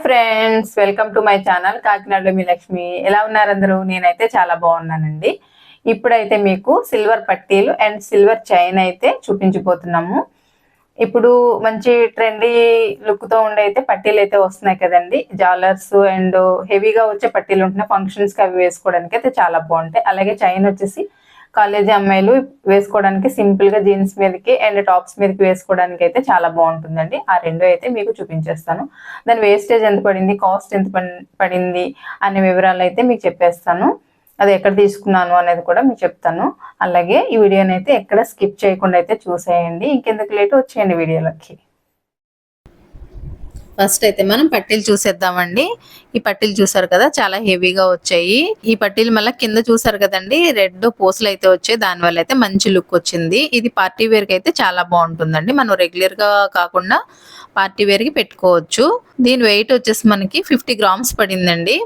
Friends, welcome to my channel కాకినాడలో మీ లక్ష్మి. ఎలా ఉన్నారు అందరూ? నేనైతే చాలా బాగున్నానండి. ఇప్పుడైతే మీకు సిల్వర్ పట్టీలు అండ్ సిల్వర్ చైన్ అయితే చూపించిపోతున్నాము. ఇప్పుడు మంచి ట్రెండీ లుక్ తో ఉండే అయితే పట్టీలు అయితే వస్తున్నాయి కదండి. జాలర్స్ అండ్ హెవీగా వచ్చే పట్టీలు ఉంటున్నాయి. ఫంక్షన్స్ కి అవి వేసుకోవడానికి అయితే చాలా బాగుంటాయి. అలాగే చైన్ వచ్చేసి కాలేజీ అమ్మాయిలు వేసుకోవడానికి సింపుల్ గా జీన్స్ మీదకి అండ్ టాప్స్ మీదకి వేసుకోవడానికి అయితే చాలా బాగుంటుందండి. ఆ రెండు అయితే మీకు చూపించేస్తాను. దాని వేస్టేజ్ ఎంత పడింది, కాస్ట్ ఎంత పడింది అనే వివరాలు అయితే మీకు చెప్పేస్తాను. అది ఎక్కడ తీసుకున్నాను అనేది కూడా మీకు చెప్తాను. అలాగే ఈ వీడియోని అయితే ఎక్కడ స్కిప్ చేయకుండా అయితే చూసేయండి. ఇంకెందుకు లేట్, వచ్చేయండి వీడియోలోకి. ఫస్ట్ అయితే మనం పట్టీలు చూసేద్దామండి. ఈ పట్టీలు చూసారు కదా, చాలా హెవీగా వచ్చాయి. ఈ పట్టీలు మళ్ళీ కింద చూసారు కదండి, రెడ్ పూసలు అయితే వచ్చాయి. దాని వల్ల అయితే మంచి లుక్ వచ్చింది. ఇది పార్టీ వేర్ కి అయితే చాలా బాగుంటుందండి. మనం రెగ్యులర్ గా కాకుండా పార్టీ వేర్ కి పెట్టుకోవచ్చు. దీని వెయిట్ వచ్చేసి మనకి 50 గ్రామ్స్ పడిందండి.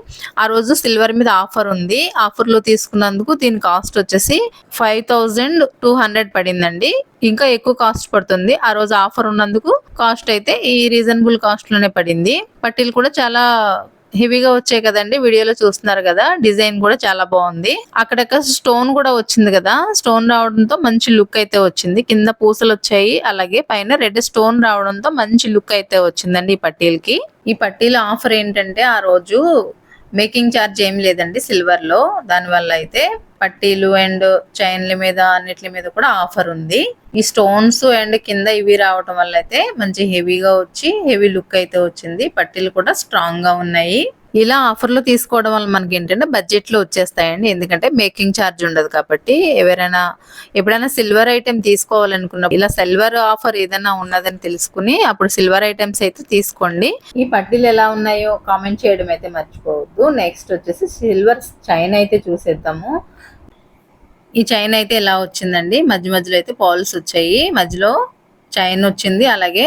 ఆ రోజు సిల్వర్ మీద ఆఫర్ ఉంది. ఆఫర్ లో తీసుకున్నందుకు దీని కాస్ట్ వచ్చేసి 5200 పడిందండి. ఇంకా ఎక్కువ కాస్ట్ పడుతుంది. ఆ రోజు ఆఫర్ ఉన్నందుకు కాస్ట్ అయితే ఈ రీజనబుల్ కాస్ట్ లోనే పడింది. పట్టీలు కూడా చాలా హెవీగా వచ్చాయి కదండి, వీడియోలో చూస్తున్నారు కదా. డిజైన్ కూడా చాలా బాగుంది. అక్కడక్కడ స్టోన్ కూడా వచ్చింది కదా. స్టోన్ రావడంతో మంచి లుక్ అయితే వచ్చింది. కింద పూసలు వచ్చాయి, అలాగే పైన రెడ్ స్టోన్ రావడంతో మంచి లుక్ అయితే వచ్చిందండి ఈ పట్టీలకి. ఈ పట్టీల ఆఫర్ ఏంటంటే ఆ రోజు మేకింగ్ ఛార్జ్ ఏం లేదండి సిల్వర్ లో. దానివల్ల అయితే పట్టీలు అండ్ చైన్ల మీద అన్నిటి మీద కూడా ఆఫర్ ఉంది. ఈ స్టోన్స్ అండ్ కింద ఇవి రావటం వల్ల అయితే మంచి హెవీగా వచ్చి హెవీ లుక్ అయితే వచ్చింది. పట్టీలు కూడా స్ట్రాంగ్ గా ఉన్నాయి. ఇలా ఆఫర్ లో తీసుకోవడం వల్ల మనకి ఏంటంటే బడ్జెట్ లో వచ్చేస్తాయండి. ఎందుకంటే మేకింగ్ ఛార్జ్ ఉండదు కాబట్టి. ఎప్పుడైనా సిల్వర్ ఐటెం తీసుకోవాలనుకున్నప్పుడు ఇలా సిల్వర్ ఆఫర్ ఏదైనా ఉన్నదని తెలుసుకుని అప్పుడు సిల్వర్ ఐటమ్స్ అయితే తీసుకోండి. ఈ పట్టీలు ఎలా ఉన్నాయో కామెంట్ చేయడం అయితే మర్చిపోవద్దు. నెక్స్ట్ వచ్చేసి సిల్వర్ చైన్ అయితే చూసేద్దాము. ఈ చైన్ అయితే ఎలా వచ్చిందండి, మధ్య మధ్యలో అయితే పాల్స్ వచ్చాయి, మధ్యలో చైన్ వచ్చింది. అలాగే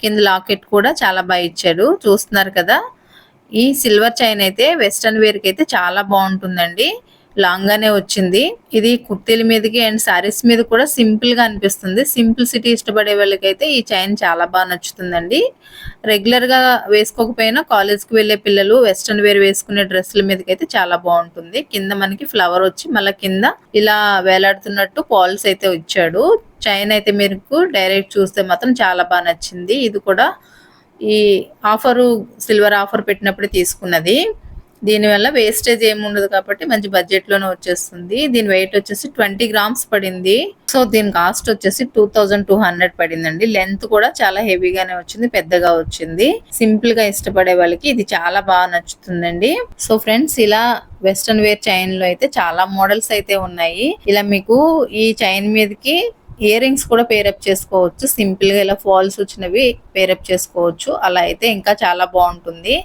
కింద లాకెట్ కూడా చాలా బాగా ఇచ్చాడు, చూస్తున్నారు కదా. ఈ సిల్వర్ చైన్ అయితే వెస్ట్రన్ వేర్ కి అయితే చాలా బాగుంటుందండి. లాంగ్ గానే వచ్చింది. ఇది కుర్తీల మీదకి అండ్ సారీస్ మీద కూడా సింపుల్ గా అనిపిస్తుంది. సింప్లిసిటీ ఇష్టపడే వాళ్ళకైతే ఈ చైన్ చాలా బాగా నచ్చుతుందండి. రెగ్యులర్ గా వేసుకోకపోయినా కాలేజ్ కి వెళ్లే పిల్లలు వెస్ట్రన్ వేర్ వేసుకునే డ్రెస్సుల మీదకి అయితే చాలా బాగుంటుంది. కింద మనకి ఫ్లవర్ వచ్చి మళ్ళీ కింద ఇలా వేలాడుతున్నట్టు పాల్స్ అయితే ఇచ్చాడు. చైన్ అయితే మీకు డైరెక్ట్ చూస్తే మాత్రం చాలా బాగా నచ్చింది. ఇది కూడా ఈ ఆఫరు సిల్వర్ ఆఫర్ పెట్టినప్పుడే తీసుకున్నది. దీనివల్ల వేస్టేజ్ ఏమి ఉండదు కాబట్టి మంచి బడ్జెట్ లోనే వచ్చేస్తుంది. దీని వెయిట్ వచ్చేసి 20 గ్రామ్స్ పడింది. సో దీని కాస్ట్ వచ్చేసి 2200 పడిందండి. లెంత్ కూడా చాలా హెవీగానే వచ్చింది, పెద్దగా వచ్చింది. సింపుల్ గా ఇష్టపడే వాళ్ళకి ఇది చాలా బాగా నచ్చుతుందండి. సో ఫ్రెండ్స్, ఇలా వెస్ట్రన్ వేర్ చైన్ లో అయితే చాలా మోడల్స్ అయితే ఉన్నాయి. ఇలా మీకు ఈ చైన్ మీదకి ఇయర్ రింగ్స్ కూడా పేరప్ చేసుకోవచ్చు. సింపుల్ గా ఇలా ఫాల్స్ వచ్చినవి పేరప్ చేసుకోవచ్చు. అలా అయితే ఇంకా చాలా బాగుంటుంది.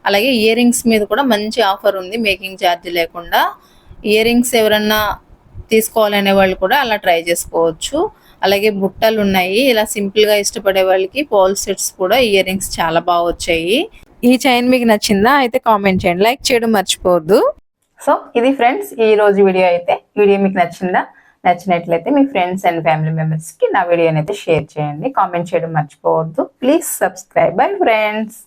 అలాగే ఇయర్ రింగ్స్ మీద కూడా మంచి ఆఫర్ ఉంది, మేకింగ్ ఛార్జ్ లేకుండా. ఇయర్ రింగ్స్ ఎవరన్నా తీసుకోవాలనే వాళ్ళు కూడా అలా ట్రై చేసుకోవచ్చు. అలాగే బుట్టలు ఉన్నాయి. ఇలా సింపుల్ గా ఇష్టపడే వాళ్ళకి పాల్ సెట్స్ కూడా ఇయర్ రింగ్స్ చాలా బాగా వచ్చాయి. ఈ చైన్ మీకు నచ్చిందా? అయితే కామెంట్ చేయండి, లైక్ చేయడం మర్చిపోవద్దు. సో ఇది ఫ్రెండ్స్ ఈ రోజు వీడియో అయితే. వీడియో మీకు నచ్చిందా? నచ్చినట్లయితే మీ ఫ్రెండ్స్ అండ్ ఫ్యామిలీ మెంబర్స్ కి నా వీడియోని అయితే షేర్ చేయండి. కామెంట్ చేయడం మర్చిపోవద్దు. Please subscribe. Bye friends.